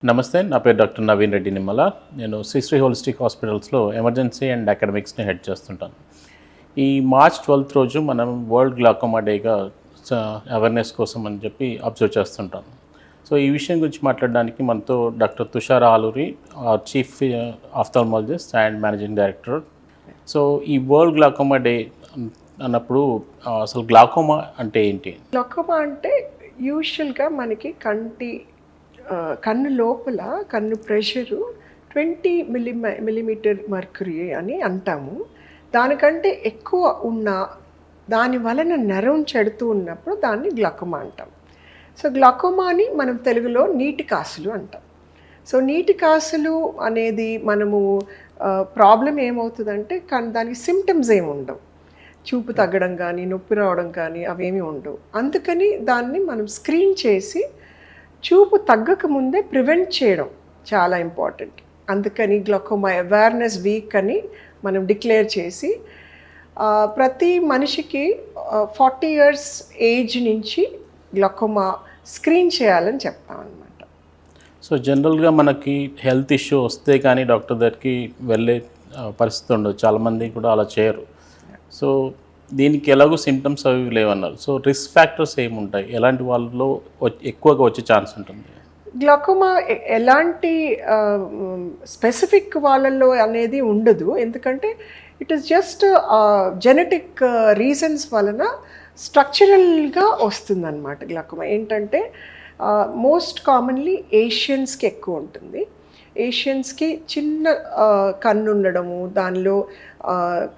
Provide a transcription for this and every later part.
నమస్తే, నా పేరు డాక్టర్ నవీన్ రెడ్డి నిమ్మల. నేను శ్రీ హోలిస్టిక్ హాస్పిటల్స్లో ఎమర్జెన్సీ అండ్ అకాడమిక్స్ని హెడ్ చేస్తుంటాను. ఈ మార్చ్ 12th రోజు మనం వరల్డ్ గ్లాకోమా డేగా అవేర్నెస్ కోసం అని చెప్పి అబ్జర్వ్ చేస్తుంటాం. సో ఈ విషయం గురించి మాట్లాడడానికి మనతో doctor Tushar Aluri, chief ophthalmologist and managing director. So ఈ వరల్డ్ గ్లాకోమా డే అన్నప్పుడు అసలు గ్లాకోమా అంటే ఏంటి? గ్లాకోమా అంటే యూజువల్గా మనకి కన్ను లోపల కన్ను ప్రెషరు 20 మిల్లీమీటర్ మర్క్యూరీ అని అంటాము. దానికంటే ఎక్కువ ఉన్న దాని వలన నరం చెడుతూ ఉన్నప్పుడు దాన్ని గ్లాకోమా అంటాం. సో గ్లాకోమాని మనం తెలుగులో నీటి కాసులు అంటాం. సో నీటి కాసులు అనేది మనము ప్రాబ్లం ఏమవుతుందంటే దానికి సిమ్టమ్స్ ఏమి ఉండవు. చూపు తగ్గడం కానీ, నొప్పి రావడం కానీ అవేమీ ఉండవు. అందుకని దాన్ని మనం స్క్రీన్ చేసి చూపు తగ్గక ముందే ప్రివెంట్ చేయడం చాలా ఇంపార్టెంట్. అందుకని గ్లాకోమా అవేర్నెస్ వీక్ అని మనం డిక్లేర్ చేసి ప్రతి మనిషికి 40 years ఏజ్ నుంచి గ్లాకోమా స్క్రీన్ చేయాలని చెప్తాం అన్నమాట. సో జనరల్గా మనకి హెల్త్ ఇష్యూ వస్తే కానీ డాక్టర్ దగ్గరికి వెళ్ళే పరిస్థితి ఉండదు. చాలామంది కూడా అలా చేయరు. సో దీనికి ఎలాగో సిమ్టమ్స్ అవి లేవన్నారు. సో రిస్క్ ఫ్యాక్టర్స్ ఏముంటాయి? ఎలాంటి వాళ్ళలో ఎక్కువగా వచ్చే ఛాన్స్ ఉంటుంది? గ్లాకోమా ఎలాంటి స్పెసిఫిక్ వాళ్ళల్లో అనేది ఉండదు. ఎందుకంటే it is just genetic reasons వలన స్ట్రక్చరల్గా వస్తుందన్నమాట. గ్లాకోమా ఏంటంటే మోస్ట్ కామన్లీ ఏషియన్స్కి ఎక్కువ ఉంటుంది. ఏషియన్స్కి చిన్న కన్ను ఉండడము, దానిలో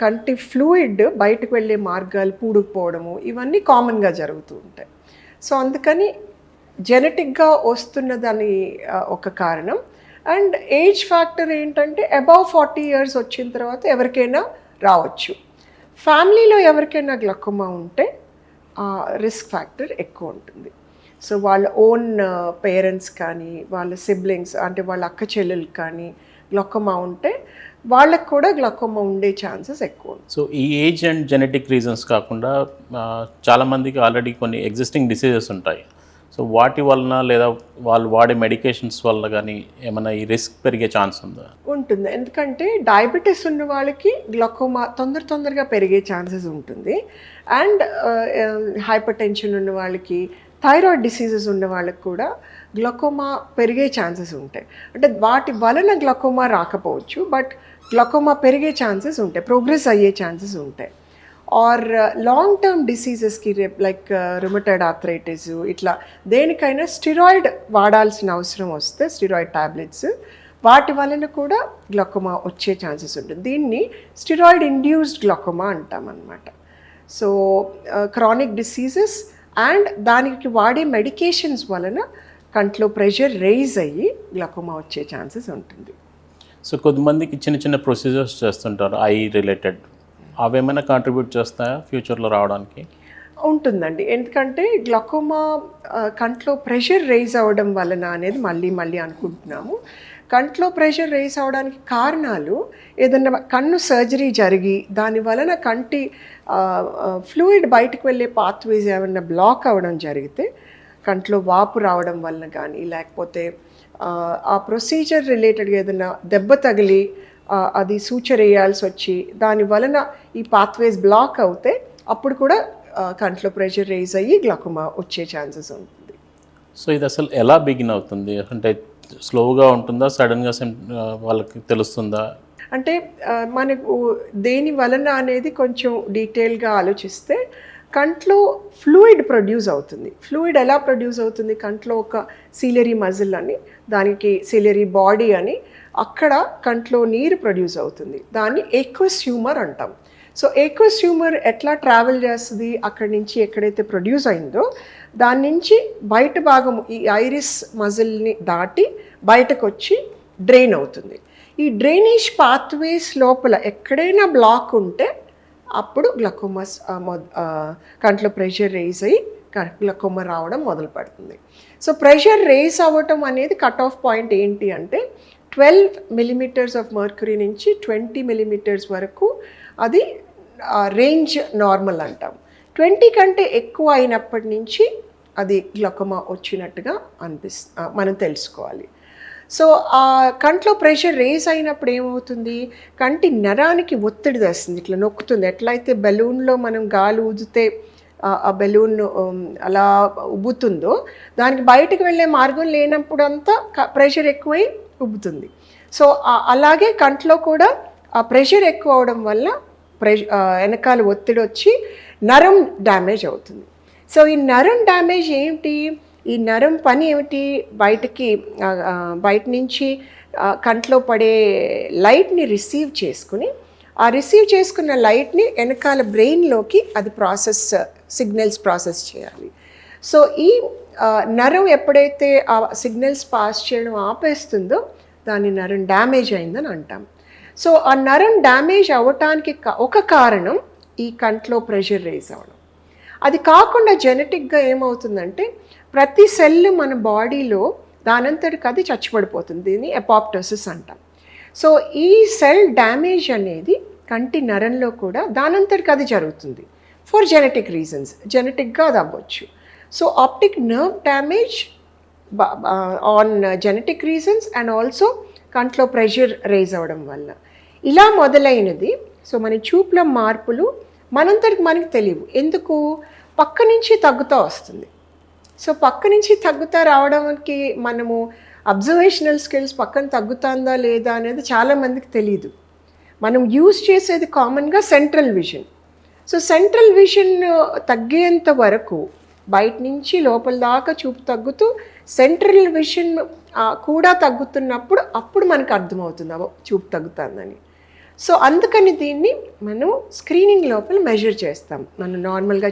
కంటి ఫ్లూయిడ్ బయటకు వెళ్ళే మార్గాలు పూడుకుపోవడము, ఇవన్నీ కామన్గా జరుగుతూ ఉంటాయి. సో అందుకని జెనెటిక్గా వస్తున్నదని ఒక కారణం. అండ్ ఏజ్ ఫ్యాక్టర్ ఏంటంటే అబవ్ 40 years వచ్చిన తర్వాత ఎవరికైనా రావచ్చు. ఫ్యామిలీలో ఎవరికైనా గ్లాకోమా ఉంటే రిస్క్ ఫ్యాక్టర్ ఎక్కువ ఉంటుంది. సో వాళ్ళ ఓన్ పేరెంట్స్ కానీ, వాళ్ళ సిబ్లింగ్స్ అంటే వాళ్ళ అక్క చెల్లెలు కానీ గ్లాకోమా ఉంటే వాళ్ళకు కూడా గ్లాకోమా ఉండే ఛాన్సెస్ ఎక్కువ. సో ఈ ఏజ్ అండ్ జెనెటిక్ రీజన్స్ కాకుండా చాలామందికి ఆల్రెడీ కొన్ని ఎగ్జిస్టింగ్ డిసీజెస్ ఉంటాయి. సో వాటి వలన లేదా వాళ్ళు వాడే మెడికేషన్స్ వల్ల కానీ ఏమైనా ఈ రిస్క్ పెరిగే ఛాన్స్ ఉందా? ఉంటుంది. ఎందుకంటే డయాబెటీస్ ఉన్న వాళ్ళకి గ్లాకోమా తొందరగా పెరిగే ఛాన్సెస్ ఉంటుంది. అండ్ హైపర్ టెన్షన్ ఉన్న వాళ్ళకి, థైరాయిడ్ డిసీజెస్ ఉన్న వాళ్ళకి కూడా గ్లాకోమా పెరిగే ఛాన్సెస్ ఉంటాయి. అంటే వాటి వలన గ్లాకోమా రాకపోవచ్చు, బట్ గ్లాకోమా పెరిగే ఛాన్సెస్ ఉంటాయి, ప్రోగ్రెస్ అయ్యే ఛాన్సెస్ ఉంటాయి. ఆర్ లాంగ్ టర్మ్ డిసీజెస్కి లైక్ రుమటాయిడ్ ఆర్థరైటిస్, ఇట్లా దేనికైనా స్టిరాయిడ్ వాడాల్సిన అవసరం వస్తే స్టిరాయిడ్ టాబ్లెట్స్, వాటి వలన కూడా గ్లాకోమా వచ్చే ఛాన్సెస్ ఉంటుంది. దీన్ని స్టిరాయిడ్ ఇండ్యూస్డ్ గ్లాకోమా అంటాం అన్నమాట. సో క్రానిక్ డిసీజెస్ అండ్ దానికి వాడే మెడికేషన్స్ వలన కంట్లో ప్రెషర్ రైజ్ అయ్యి గ్లాకోమా వచ్చే ఛాన్సెస్ ఉంటుంది. సో కొంతమందికి చిన్న ప్రొసీజర్స్ చేస్తుంటారు ఐ రిలేటెడ్, అవేమైనా కాంట్రిబ్యూట్ చేస్తాయా ఫ్యూచర్లో రావడానికి? ఉంటుందండి. ఎందుకంటే గ్లాకోమా కంట్లో ప్రెషర్ రైజ్ అవ్వడం వలన అనేది మళ్ళీ అనుకుంటున్నాము. కంట్లో ప్రెషర్ రైజ్ అవ్వడానికి కారణాలు ఏదన్నా కన్ను సర్జరీ జరిగి దాని వలన కంటి ఫ్లూయిడ్ బయటకు వెళ్ళే పాత్వేస్ ఏమన్నా బ్లాక్ అవ్వడం జరిగితే, కంట్లో వాపు రావడం వలన కానీ, లేకపోతే ఆ ప్రొసీజర్ రిలేటెడ్గా ఏదైనా దెబ్బ తగిలి అది సూచర్ వేయాల్సి వచ్చి దాని వలన ఈ పాత్వేస్ బ్లాక్ అవుతే అప్పుడు కూడా కంట్లో ప్రెషర్ రైజ్ అయ్యి గ్లాకోమా వచ్చే ఛాన్సెస్ ఉంటుంది. సో ఇది అసలు ఎలా బిగిన్ అవుతుంది? అంటే స్లోగా ఉంటుందా, సడన్గా వాళ్ళకి తెలుస్తుందా? అంటే మనకు దేని వలన అనేది కొంచెం డీటెయిల్గా ఆలోచిస్తే కంట్లో ఫ్లూయిడ్ ప్రొడ్యూస్ అవుతుంది. ఫ్లూయిడ్ ఎలా ప్రొడ్యూస్ అవుతుంది? కంట్లో ఒక సీలరీ మజిల్ అని, దానికి సీలరీ బాడీ అని, అక్కడ కంట్లో నీరు ప్రొడ్యూస్ అవుతుంది. దాన్ని ఏక్వస్ హ్యూమర్ అంటాం. సో ఏక్వస్ హ్యూమర్ ఎట్లా ట్రావెల్ చేస్తుంది? అక్కడి నుంచి ఎక్కడైతే ప్రొడ్యూస్ అయిందో దాని నుంచి బయట భాగం ఈ ఐరిస్ మజిల్ని దాటి బయటకు వచ్చి డ్రైన్ అవుతుంది. ఈ డ్రైనేజ్ పాత్వేస్ లోపల ఎక్కడైనా బ్లాక్ ఉంటే అప్పుడు గ్లాకోమాస్ కంట్లో ప్రెషర్ రైజ్ అయ్యి గ్లాకోమా రావడం మొదలు పడుతుంది. సో ప్రెషర్ రైజ్ అవ్వటం అనేది కట్ ఆఫ్ పాయింట్ ఏంటి అంటే 12 millimeters ఆఫ్ మర్క్యూరీ నుంచి 20 millimeters వరకు అది రేంజ్ నార్మల్ అంటాం. 20 కంటే ఎక్కువ అయినప్పటి నుంచి అది గ్లాకోమా వచ్చినట్టుగా మనం తెలుసుకోవాలి. సో ఆ కంట్లో ప్రెషర్ రేజ్ అయినప్పుడు ఏమవుతుంది, కంటి నరానికి ఒత్తిడి తెస్తుంది, ఇట్లా నొక్కుతుంది. ఎట్లయితే బెలూన్లో మనం గాలి ఊదితే ఆ బెలూన్ అలా ఉబ్బుతుందో, దానికి బయటకు వెళ్ళే మార్గం లేనప్పుడు అంతా ప్రెషర్ ఎక్కువై ఉబ్బుతుంది. సో అలాగే కంట్లో కూడా ఆ ప్రెషర్ ఎక్కువ అవడం వల్ల వెనకాల ఒత్తిడి వచ్చి నరం డ్యామేజ్ అవుతుంది. సో ఈ నరం డ్యామేజ్ ఏంటి, ఈ నరం పని ఏమిటి, బయట నుంచి కంట్లో పడే లైట్ని రిసీవ్ చేసుకుని, ఆ రిసీవ్ చేసుకున్న లైట్ని వెనకాల బ్రెయిన్లోకి అది సిగ్నల్స్ ప్రాసెస్ చేయాలి. సో ఈ నరం ఎప్పుడైతే ఆ సిగ్నల్స్ పాస్ చేయడం ఆపేస్తుందో దాని నరం డ్యామేజ్ అయిందని అంటాం. సో ఆ నరం డ్యామేజ్ అవ్వటానికి ఒక కారణం ఈ కంట్లో ప్రెషర్ రేజ్ అవ్వడం. అది కాకుండా జెనెటిక్గా ఏమవుతుందంటే ప్రతి సెల్ మన బాడీలో దానంతటికి అది చచ్చిపడిపోతుంది. దీన్ని అపాప్టోసిస్ అంటాం. సో ఈ సెల్ డ్యామేజ్ అనేది కంటి నరంలో కూడా దానంతటికి అది జరుగుతుంది ఫర్ జెనెటిక్ రీజన్స్. జెనెటిక్గా అది అవ్వచ్చు. So optic nerve damage on genetic reasons and also కంట్లో ప్రెషర్ రేజ్ అవ్వడం వల్ల ఇలా మొదలైనది. సో మన చూపుల మార్పులు మనంతటికి మనకి తెలియవు. ఎందుకు, పక్క నుంచి తగ్గుతూ వస్తుంది. సో పక్క నుంచి తగ్గుతూ రావడానికి మనము అబ్జర్వేషనల్ స్కిల్స్ పక్కన తగ్గుతుందా లేదా అనేది చాలామందికి తెలియదు. మనం యూజ్ చేసేది కామన్గా central vision. So central vision తగ్గేంత వరకు బయట నుంచి లోపల దాకా చూపు తగ్గుతూ సెంట్రల్ విజన్ కూడా తగ్గుతున్నప్పుడు అప్పుడు మనకు అర్థమవుతుంది చూపు తగ్గుతుందని. సో అందుకని దీన్ని మనం స్క్రీనింగ్ లోపల మెజర్ చేస్తాం. మనం నార్మల్గా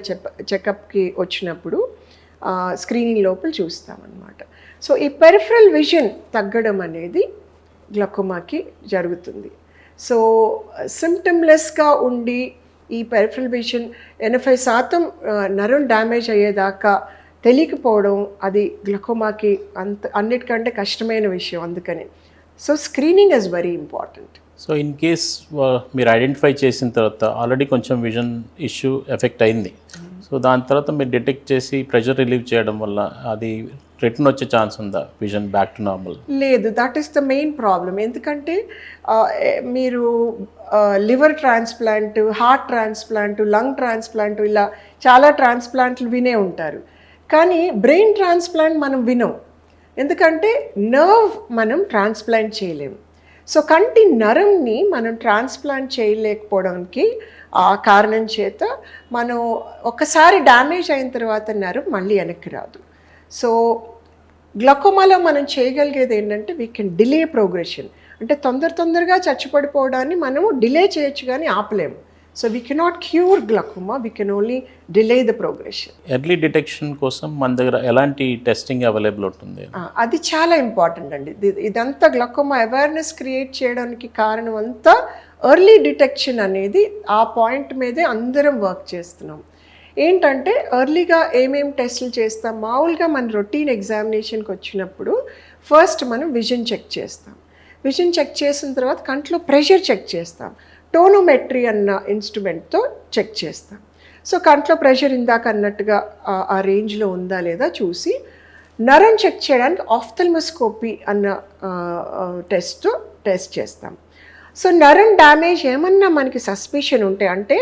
చెకప్కి వచ్చినప్పుడు స్క్రీనింగ్ లోపల చూస్తామన్నమాట. సో ఈ పెరిఫరల్ విజన్ తగ్గడం అనేది గ్లకోమాకి జరుగుతుంది. సో సిమ్టమ్లెస్గా ఉండి ఈ పెరిఫరల్ విజన్ 80% నరం డ్యామేజ్ అయ్యేదాకా తెలియకపోవడం అది గ్లకోమాకి అన్నిటికంటే కష్టమైన విషయం. అందుకని so screening is very important. So in case మీరు ఐడెంటిఫై చేసిన తర్వాత ఆల్రెడీ కొంచెం విజన్ ఇష్యూ ఎఫెక్ట్ అయింది, సో దాని తర్వాత మీరు డిటెక్ట్ చేసి ప్రెషర్ రిలీవ్ చేయడం వల్ల అది రిటర్న్ వచ్చే ఛాన్స్ ఉందా, విజన్ బ్యాక్ టు నార్మల్? లేదు, that is the main problem. ఎందుకంటే మీరు liver transplant, heart transplant, lung transplant ఇలా చాలా ట్రాన్స్ప్లాంట్లు వినే ఉంటారు. కానీ బ్రెయిన్ ట్రాన్స్ప్లాంట్ మనం వినం. ఎందుకంటే నర్వ్ మనం ట్రాన్స్ప్లాంట్ చేయలేము. సో కంటి నరంని మనం ట్రాన్స్ప్లాంట్ చేయలేకపోవడానికి ఆ కారణం చేత మనం ఒకసారి డ్యామేజ్ అయిన తర్వాత నరం మళ్ళీ వెనక్కి రాదు. సో గ్లకోమాలో మనం చేయగలిగేది ఏంటంటే వీ కెన్ డిలే ప్రోగ్రెషన్. అంటే తొందరగా చచ్చిపడిపోవడాన్ని మనము డిలే చేయొచ్చు కానీ ఆపలేము. So we cannot cure glaucoma, we can only delay the progression. Early detection కోసం మన దగ్గర ఎలాంటి టెస్టింగ్ అవైలబుల్ ఉంటుంది? అది చాలా ఇంపార్టెంట్ అండి. ఇదంతా గ్లకోమా అవేర్నెస్ క్రియేట్ చేయడానికి కారణం అంతా ఎర్లీ డిటెక్షన్ అనేది. ఆ పాయింట్ మీదే అందరం వర్క్ చేస్తున్నాం. ఏంటంటే ఎర్లీగా ఏమేమి టెస్టులు చేస్తాం, మామూలుగా మన రొటీన్ ఎగ్జామినేషన్కి వచ్చినప్పుడు ఫస్ట్ మనం విజన్ చెక్ చేస్తాం. విజన్ చెక్ చేసిన తర్వాత కంట్లో ప్రెషర్ చెక్ చేస్తాం. టోనోమెట్రీ అన్న ఇన్స్ట్రుమెంట్తో చెక్ చేస్తాం. సో కంట్లో ప్రెషర్ ఇందాక అన్నట్టుగా ఆ రేంజ్లో ఉందా లేదా చూసి నరం చెక్ చేయడానికి ఆఫ్థల్మోస్కోపీ అన్న టెస్ట్ చేస్తాం. సో నరం డ్యామేజ్ ఏమన్నా మనకి సస్పిషన్ ఉంటే, అంటే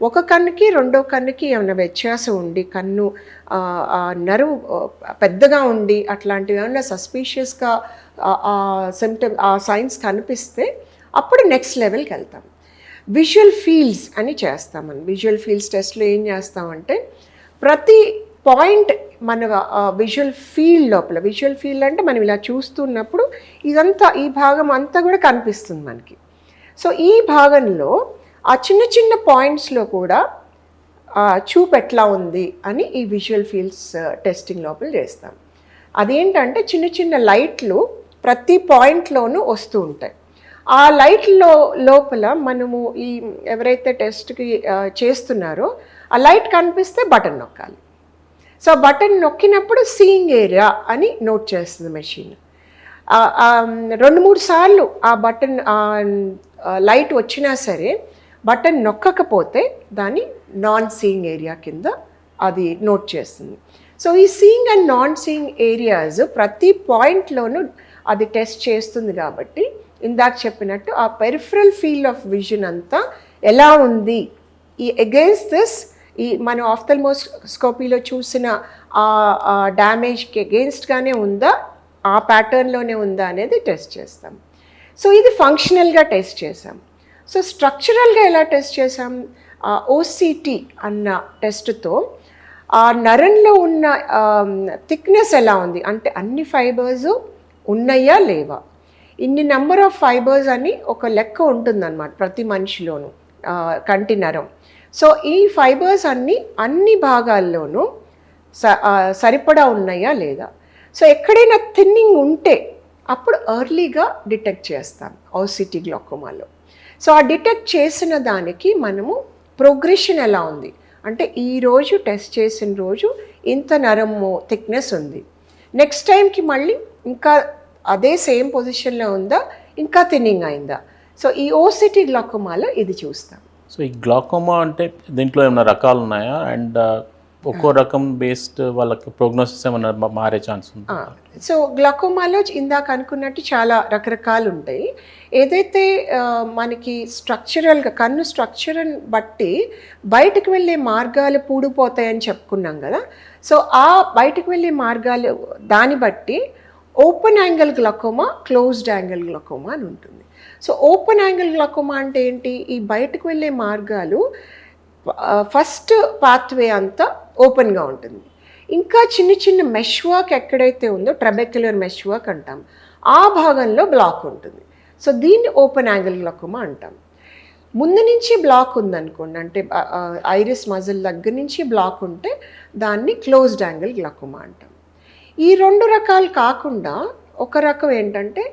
ఒక కన్నుకి రెండో కన్నుకి ఏమైనా వ్యత్యాసం ఉండి కన్ను నరం పెద్దగా ఉండి అట్లాంటివి ఏమైనా సస్పీషియస్గా ఆ సైన్స్ కనిపిస్తే అప్పుడు నెక్స్ట్ లెవెల్కి వెళ్తాం. విజువల్ ఫీల్డ్స్ అని చేస్తామని. విజువల్ ఫీల్డ్స్ టెస్ట్లో ఏం చేస్తామంటే ప్రతి పాయింట్ మన విజువల్ ఫీల్డ్ లోపల, విజువల్ ఫీల్డ్ అంటే మనం ఇలా చూస్తున్నప్పుడు ఇదంతా ఈ భాగం అంతా కూడా కనిపిస్తుంది మనకి. సో ఈ భాగంలో ఆ చిన్న పాయింట్స్లో కూడా చూపు ఎట్లా ఉంది అని ఈ విజువల్ ఫీల్డ్స్ టెస్టింగ్ లోపల చేస్తాం. అదేంటంటే చిన్న లైట్లు ప్రతి పాయింట్లోనూ వస్తూ ఉంటాయి. ఆ లైట్లో లోపల మనము ఈ ఎవరైతే టెస్ట్కి చేస్తున్నారో ఆ లైట్ కనిపిస్తే బటన్ నొక్కాలి. సో బటన్ నొక్కినప్పుడు సీయింగ్ ఏరియా అని నోట్ చేస్తుంది మెషిన్. 2-3 సార్లు ఆ బటన్ లైట్ వచ్చినా సరే బటన్ నొక్కకపోతే దాన్ని నాన్ సీయింగ్ ఏరియా కింద అది నోట్ చేస్తుంది. సో ఈ seeing and non seeing areas ప్రతి పాయింట్లోనూ అది టెస్ట్ చేస్తుంది కాబట్టి ఇందాక చెప్పినట్టు ఆ పెరిఫరల్ ఫీల్డ్ ఆఫ్ విజన్ అంతా ఎలా ఉంది, ఈ అగెయిన్స్ట్ దిస్ ఈ మనం ఆఫ్థల్మోస్కోపీలో చూసిన ఆ డ్యామేజ్కి అగెయిన్స్ట్గానే ఉందా, ఆ ప్యాటర్న్లోనే ఉందా అనేది టెస్ట్ చేస్తాం. సో ఇది ఫంక్షనల్గా టెస్ట్ చేసాం. సో స్ట్రక్చరల్గా ఎలా టెస్ట్ చేసాం, ఓసిటీ అన్న టెస్ట్తో ఆ నరంలో ఉన్న థిక్నెస్ ఎలా ఉంది, అంటే అన్ని ఫైబర్స్ ఉన్నాయా లేవా, ఇన్ని నెంబర్ ఆఫ్ ఫైబర్స్ అని ఒక లెక్క ఉంటుందన్నమాట ప్రతి మనిషిలోనూ కంటి నరం. సో ఈ ఫైబర్స్ అన్ని భాగాల్లోనూ సరిపడా ఉన్నాయా లేదా. సో ఎక్కడైనా థిన్నింగ్ ఉంటే అప్పుడు ఎర్లీగా డిటెక్ట్ చేస్తాం ఓసిటీ గ్లాకోమాలో. సో ఆ డిటెక్ట్ చేసిన దానికి మనము ప్రోగ్రెషన్ ఎలా ఉంది, అంటే ఈరోజు టెస్ట్ చేసిన రోజు ఇంత నరము థిక్నెస్ ఉంది, నెక్స్ట్ టైంకి మళ్ళీ ఇంకా అదే సేమ్ పొజిషన్లో ఉందా, ఇంకా థిన్నింగ్ అయిందా. సో ఈ ఓసిటీ గ్లాకోమాలో ఇది చూస్తాం. సో ఈ గ్లాకోమా అంటే దీంట్లో ఏమైనా రకాలు ఉన్నాయా, అండ్ ఒక్కో రకం బేస్డ్ వాళ్ళకి ప్రోగ్నోసిస్ ఏమైనా మారే ఛాన్స్ ఉంది? సో గ్లాకోమాలో ఇందాక అనుకున్నట్టు చాలా రకరకాలు ఉంటాయి. ఏదైతే మనకి స్ట్రక్చరల్గా కన్ను స్ట్రక్చర్ని బట్టి బయటకు వెళ్ళే మార్గాలు పూడిపోతాయని చెప్పుకున్నాం కదా. సో ఆ బయటకు వెళ్ళే మార్గాలు దాన్ని బట్టి open angle glaucoma, closed angle glaucoma అని ఉంటుంది. సో ఓపెన్ యాంగిల్ గ్లాకోమా అంటే ఏంటి, ఈ బయటకు వెళ్ళే మార్గాలు ఫస్ట్ పాత్వే అంతా ఓపెన్గా ఉంటుంది, ఇంకా చిన్న చిన్న మెష్ వర్క్ ఎక్కడైతే ఉందో ట్రబెక్యులర్ మెష్ వర్క్ అంటాం, ఆ భాగంలో బ్లాక్ ఉంటుంది. సో దీన్ని ఓపెన్ యాంగిల్ గ్లాకోమా అంటాం. ముందు నుంచి బ్లాక్ ఉందనుకోండి, అంటే ఐరిస్ మజిల్ దగ్గర నుంచి బ్లాక్ ఉంటే దాన్ని క్లోజ్డ్ యాంగిల్ గ్లాకోమా అంటాం. ఈ రెండు రకాలు కాకుండా ఒక రకం ఏంటంటే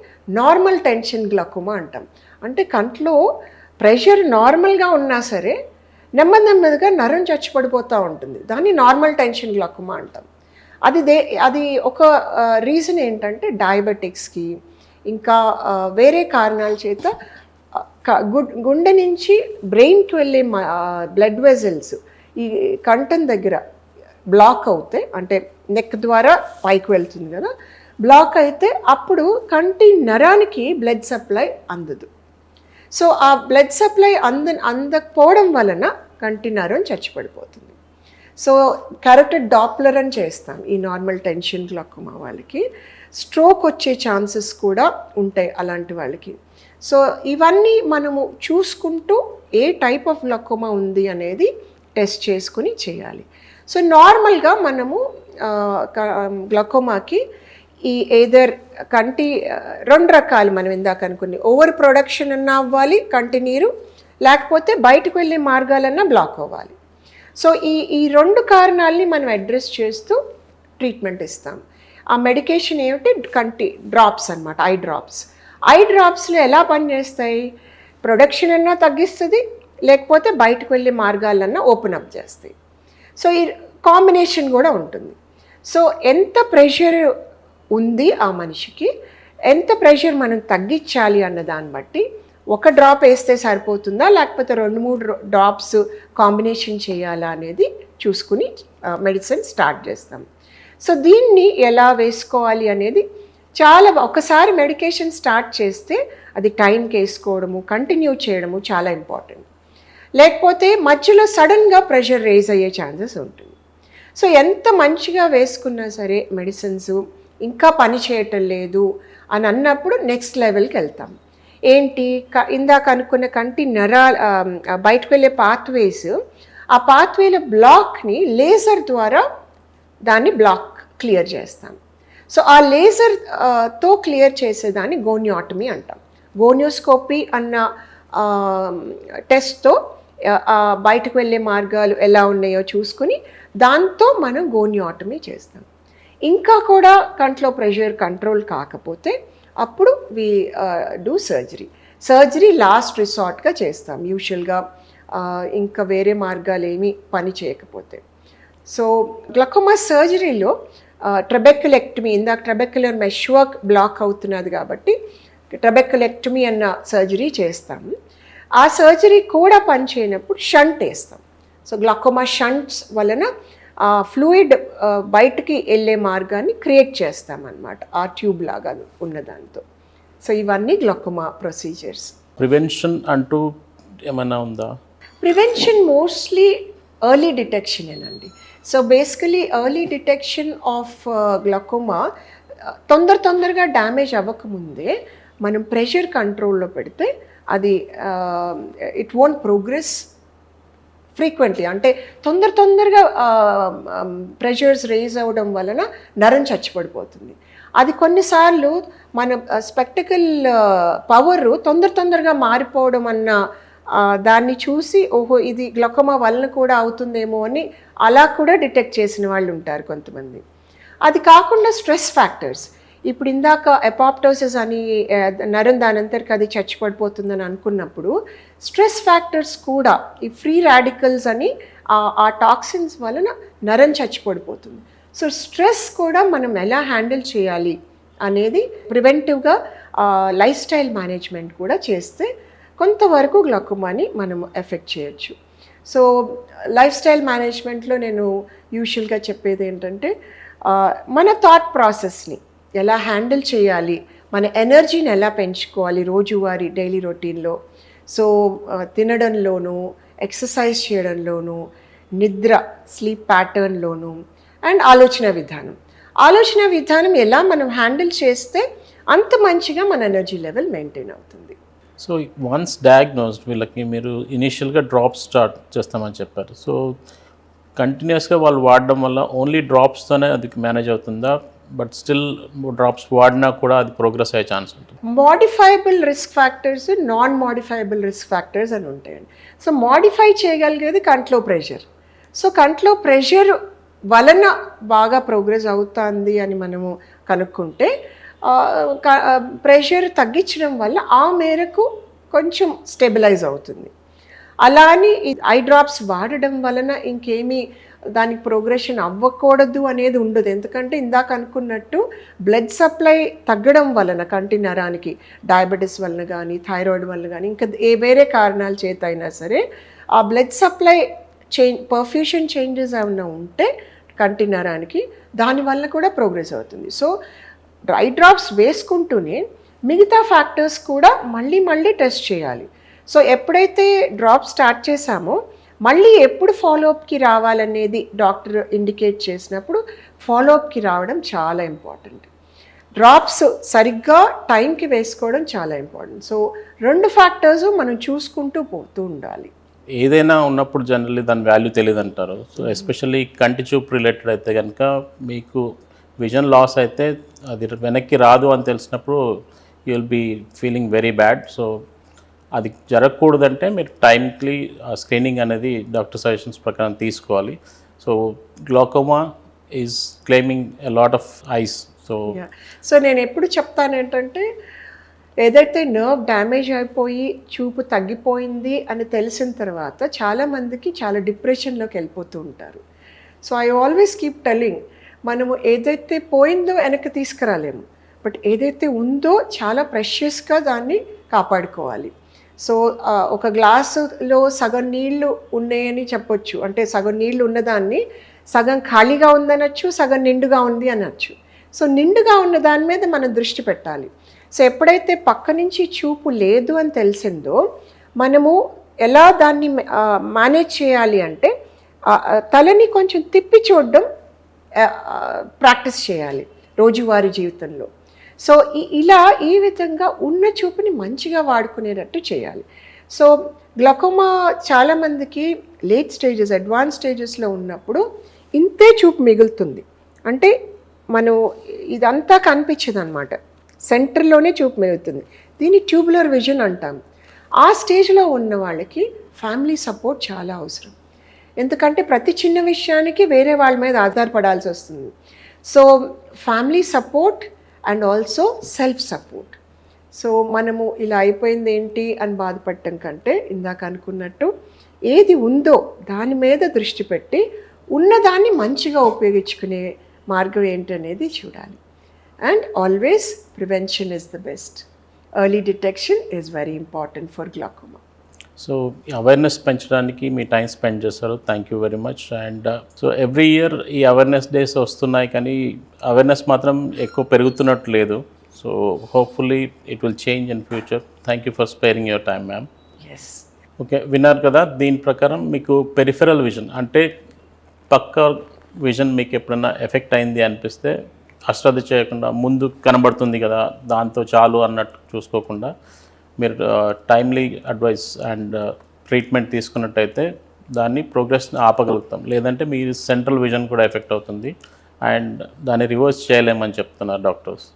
నార్మల్ టెన్షన్ గ్లాకోమా అంటాం. అంటే కంట్లో ప్రెషర్ నార్మల్గా ఉన్నా సరే నెమ్మదిగా నరం చచ్చిపడిపోతూ ఉంటుంది, దాన్ని నార్మల్ టెన్షన్ గ్లాకోమా అంటాం. అది ఒక రీజన్ ఏంటంటే డయాబెటిక్స్కి ఇంకా వేరే కారణాల చేత గుండె నుంచి బ్రెయిన్కి వెళ్ళే బ్లడ్ వెజల్స్ ఈ కంఠం దగ్గర బ్లాక్ అవుతే, అంటే నెక్ ద్వారా పైకి వెళ్తుంది కదా, బ్లాక్ అయితే అప్పుడు కంటి నరానికి బ్లడ్ సప్లై అందదు. సో ఆ బ్లడ్ సప్లై అందకపోవడం వలన కంటి నరం చచ్చిపడిపోతుంది. సో కరెక్ట్ డాప్లర్ అని చేస్తాం ఈ నార్మల్ టెన్షన్ గ్లాకోమా వాళ్ళకి. స్ట్రోక్ వచ్చే ఛాన్సెస్ కూడా ఉంటాయి అలాంటి వాళ్ళకి. సో ఇవన్నీ మనము చూసుకుంటూ ఏ టైప్ ఆఫ్ గ్లాకోమా ఉంది అనేది టెస్ట్ చేసుకుని చేయాలి. సో నార్మల్గా మనము గ్లాకోమాకి ఈ ఏదర్ కంటి రెండు రకాలు మనం ఇందాక అనుకుని ఓవర్ ప్రొడక్షన్ అన్నా అవ్వాలి కంటి నీరు, లేకపోతే బయటకు వెళ్ళే మార్గాలన్నా బ్లాక్ అవ్వాలి. సో ఈ రెండు కారణాలని మనం అడ్రస్ చేస్తూ ట్రీట్మెంట్ ఇస్తాం. ఆ మెడికేషన్ ఏమిటి, కంటి డ్రాప్స్ అన్నమాట, ఐ డ్రాప్స్. ఐ డ్రాప్స్లో ఎలా పనిచేస్తాయి, ప్రొడక్షన్ అన్నా తగ్గిస్తుంది, లేకపోతే బయటకు వెళ్ళే మార్గాలన్నా ఓపెన్ అప్ చేస్తాయి. సో ఈ కాంబినేషన్ కూడా ఉంటుంది. సో ఎంత ప్రెషర్ ఉంది ఆ మనిషికి, ఎంత ప్రెషర్ మనం తగ్గించాలి అన్న దాన్ని బట్టి ఒక డ్రాప్ వేస్తే సరిపోతుందా, లేకపోతే 2-3 డ్రాప్స్ కాంబినేషన్ చేయాలా అనేది చూసుకుని మెడిసిన్ స్టార్ట్ చేస్తాం. సో దీన్ని ఎలా వేసుకోవాలి అనేది చాలా, ఒకసారి మెడికేషన్ స్టార్ట్ చేస్తే అది టైంకి వేసుకోవడము, కంటిన్యూ చేయడము చాలా ఇంపార్టెంట్. లేకపోతే మధ్యలో సడన్గా ప్రెషర్ రేజ్ అయ్యే ఛాన్సెస్ ఉంటుంది. సో ఎంత మంచిగా వేసుకున్నా సరే మెడిసిన్స్ ఇంకా పని చేయటం లేదు అని అన్నప్పుడు నెక్స్ట్ లెవెల్కి వెళ్తాం. ఏంటి, ఇందాక అనుకున్న కంటి బయటకు వెళ్ళే పాత్వేస్, ఆ పాత్వేల బ్లాక్ని లేజర్ ద్వారా దాన్ని బ్లాక్ క్లియర్ చేస్తాం. సో ఆ లేజర్తో క్లియర్ చేసేదాన్ని గోనియోటమీ అంటాం. గోనియోస్కోపీ అన్న టెస్ట్తో బయటకు వెళ్ళే మార్గాలు ఎలా ఉన్నాయో చూసుకుని దాంతో మనం గోనియోటమీ చేస్తాం. ఇంకా కూడా కంట్లో ప్రెషర్ కంట్రోల్ కాకపోతే అప్పుడు వి డూ సర్జరీ లాస్ట్ రిసార్ట్గా చేస్తాం యూజువల్గా, ఇంకా వేరే మార్గాలు ఏమీ పని చేయకపోతే. సో గ్లాకోమా సర్జరీలో ట్రబెక్యులెక్టమీ, ఇందాక ట్రబెక్యులర్ మెష్ వర్క్ బ్లాక్ అవుతున్నది కాబట్టి ట్రబెక్యులెక్టమీ అన్న సర్జరీ చేస్తాము. ఆ సర్జరీ కూడా పనిచేయనప్పుడు షంట్ వేస్తాం. సో గ్లాకోమా షంట్స్ వలన ఆ ఫ్లూయిడ్ బయటికి వెళ్ళే మార్గాన్ని క్రియేట్ చేస్తామన్నమాట ఆ ట్యూబ్ లాగా ఉన్నదాంతో. సో ఇవన్నీ గ్లాకోమా ప్రొసీజర్స్. ప్రివెన్షన్ అంటూ ఏమైనా ఉందా? ప్రివెన్షన్ మోస్ట్లీ ఎర్లీ డిటెక్షనేనండి. So basically early detection of glaucoma తొందరగా డ్యామేజ్ అవ్వకముందే మనం ప్రెషర్ కంట్రోల్లో పెడితే అది ఇట్ వోంట్ ప్రోగ్రెస్ ఫ్రీక్వెంట్లీ. అంటే తొందరగా ప్రెషర్స్ రేజ్ అవ్వడం వలన నరం చచ్చిపడిపోతుంది. అది కొన్నిసార్లు మన స్పెక్టికల్ పవరు తొందరగా మారిపోవడం అన్న దాన్ని చూసి ఓహో ఇది గ్లాకోమా వలన కూడా అవుతుందేమో అని అలా కూడా డిటెక్ట్ చేసిన వాళ్ళు ఉంటారు కొంతమంది. అది కాకుండా స్ట్రెస్ ఫ్యాక్టర్స్, ఇప్పుడు ఇందాక ఎపాప్టోసిస్ అని నరం దానంతరికి అది చచ్చిపడిపోతుందని అనుకున్నప్పుడు స్ట్రెస్ ఫ్యాక్టర్స్ కూడా ఈ ఫ్రీ రాడికల్స్ అని ఆ టాక్సిన్స్ వలన నరం చచ్చిపడిపోతుంది. సో స్ట్రెస్ కూడా మనం ఎలా హ్యాండిల్ చేయాలి అనేది ప్రివెంటివ్గా లైఫ్ స్టైల్ మేనేజ్మెంట్ కూడా చేస్తే కొంతవరకు గ్లాకోమాని మనం ఎఫెక్ట్ చేయొచ్చు. సో లైఫ్ స్టైల్ మేనేజ్మెంట్లో నేను యూజువల్గా చెప్పేది ఏంటంటే మన థాట్ ప్రాసెస్ని ఎలా హ్యాండిల్ చేయాలి, మన ఎనర్జీని ఎలా పెంచుకోవాలి రోజువారీ డైలీ రొటీన్లో. సో తినడంలోనూ, ఎక్సర్సైజ్ చేయడంలోనూ, నిద్ర స్లీప్ ప్యాటర్న్లోనూ, అండ్ ఆలోచన విధానం ఎలా మనం హ్యాండిల్ చేస్తే అంత మంచిగా మన ఎనర్జీ లెవెల్ మెయింటైన్ అవుతుంది. సో వన్స్ డయాగ్నోస్డ్ వీళ్ళకి మీరు ఇనీషియల్గా డ్రాప్స్ స్టార్ట్ చేస్తామని చెప్పారు. సో కంటిన్యూస్గా వాళ్ళు వాడడం వల్ల ఓన్లీ డ్రాప్స్తోనే అది మేనేజ్ అవుతుందా? బట్ స్టిల్ డ్రాప్స్ వాడినా కూడా అది ప్రోగ్రెస్ అయ్యే ఛాన్స్ ఉంటుంది? Modifiable risk factors, non modifiable risk factors అని ఉంటాయండి. సో మోడిఫై చేయగలిగేది కంట్లో ప్రెషర్. సో కంట్లో ప్రెషర్ వలన బాగా ప్రోగ్రెస్ అవుతుంది అని మనము కనుక్కుంటే ప్రెషర్ తగ్గించడం వల్ల ఆ మేరకు కొంచెం స్టెబిలైజ్ అవుతుంది. అలా అని ఐ డ్రాప్స్ వాడడం వలన ఇంకేమీ దానికి ప్రోగ్రెషన్ అవ్వకూడదు అనేది ఉండదు. ఎందుకంటే ఇందాక అనుకున్నట్టు బ్లడ్ సప్లై తగ్గడం వలన కంటి నరానికి డయాబెటీస్ వలన కానీ థైరాయిడ్ వలన కానీ ఇంకా వేరే కారణాల చేత అయినా సరే ఆ బ్లడ్ సప్లై పర్ఫ్యూషన్ చేంజెస్ ఏమైనా ఉంటే కంటి నరానికి దానివల్ల కూడా ప్రోగ్రెస్ అవుతుంది. సో ఐ డ్రాప్స్ వేసుకుంటూనే మిగతా ఫ్యాక్టర్స్ కూడా మళ్ళీ టెస్ట్ చేయాలి. సో ఎప్పుడైతే డ్రాప్ స్టార్ట్ చేసామో మళ్ళీ ఎప్పుడు ఫాలోఅప్కి రావాలనేది డాక్టర్ ఇండికేట్ చేసినప్పుడు ఫాలోఅప్కి రావడం చాలా ఇంపార్టెంట్. డ్రాప్స్ సరిగ్గా టైంకి వేసుకోవడం చాలా ఇంపార్టెంట్. సో 2 ఫ్యాక్టర్స్ మనం చూసుకుంటూ పోతూ ఉండాలి. ఏదైనా ఉన్నప్పుడు జనరల్లీ దాని వాల్యూ తెలియదు అంటారు. సో ఎస్పెషల్లీ కంటి చూపు రిలేటెడ్ అయితే కనుక మీకు విజన్ లాస్ అయితే అది వెనక్కి రాదు అని తెలిసినప్పుడు you will be feeling very bad. So అది జరగకూడదంటే మీరు టైమ్లీ స్క్రీనింగ్ అనేది డాక్టర్ సజెషన్స్ ప్రకారం తీసుకోవాలి. So glaucoma is claiming a lot of eyes. So నేను ఎప్పుడు చెప్తాను ఏంటంటే ఏదైతే నర్వ్ డ్యామేజ్ అయిపోయి చూపు తగ్గిపోయింది అని తెలిసిన తర్వాత చాలామందికి చాలా డిప్రెషన్లోకి వెళ్ళిపోతూ ఉంటారు. So I always keep telling, మనము ఏదైతే పోయిందో వెనక్కి తీసుకురాలేము, బట్ ఏదైతే ఉందో చాలా ప్రెషియస్గా దాన్ని కాపాడుకోవాలి. సో ఒక గ్లాసులో సగం నీళ్లు ఉన్నాయని చెప్పొచ్చు, అంటే సగం నీళ్లు ఉన్నదాన్ని సగం ఖాళీగా ఉందనొచ్చు, సగం నిండుగా ఉంది అనొచ్చు. సో నిండుగా ఉన్న దాని మీద మనం దృష్టి పెట్టాలి. సో ఎప్పుడైతే పక్క నుంచి చూపు లేదు అని తెలిసిందో మనము ఎలా దాన్ని మేనేజ్ చేయాలి అంటే తలని కొంచెం తిప్పి చూడడం ప్రాక్టీస్ చేయాలి రోజువారీ జీవితంలో. సో ఈ విధంగా ఉన్న చూపుని మంచిగా వాడుకునేటట్టు చేయాలి. సో గ్లాకోమా చాలామందికి లేట్ స్టేజెస్, అడ్వాన్స్ స్టేజెస్లో ఉన్నప్పుడు ఇంతే చూపు మిగులుతుంది. అంటే మనం ఇదంతా కనిపించదు అనమాట, సెంటర్లోనే చూపు మిగులుతుంది. దీన్ని ట్యూబులర్ విజన్ అంటాం. ఆ స్టేజ్లో ఉన్న వాళ్ళకి ఫ్యామిలీ సపోర్ట్ చాలా అవసరం. ఎందుకంటే ప్రతి చిన్న విషయానికి వేరే వాళ్ళ మీద ఆధారపడాల్సి వస్తుంది. So family support and also self support. So మనము ఇలా అయిపోయింది ఏంటి అని బాధపడటం కంటే ఇందాక అనుకున్నట్టు ఏది ఉందో దాని మీద దృష్టి పెట్టి ఉన్నదాన్ని మంచిగా ఉపయోగించుకునే మార్గం ఏంటనేది చూడాలి. And always prevention is the best. Early detection is very important for glaucoma. So awareness పెంచడానికి మీ టైం స్పెండ్ చేస్తారు. Thank you very much. And so every year ఈ అవేర్నెస్ డేస్ వస్తున్నాయి, కానీ అవేర్నెస్ మాత్రం ఎక్కువ పెరుగుతున్నట్టు లేదు. So hopefully it will change in future. Thank you for sparing your time ma'am. Yes. Okay, విన్నారు కదా. దీని ప్రకారం మీకు పెరిఫెరల్ విజన్ అంటే పక్క విజన్ మీకు ఎప్పుడైనా ఎఫెక్ట్ అయింది అనిపిస్తే అశ్రద్ధ చేయకుండా ముందు కనబడుతుంది కదా దాంతో చాలు అన్నట్టు చూసుకోకుండా మీరు టైమ్లీ అడ్వైస్ అండ్ ట్రీట్మెంట్ తీసుకున్నట్టయితే దాన్ని ప్రోగ్రెస్ని ఆపగలుగుతాం. లేదంటే మీ సెంట్రల్ విజన్ కూడా ఎఫెక్ట్ అవుతుంది అండ్ దాన్ని రివర్స్ చేయలేమని చెప్తున్నారు డాక్టర్స్.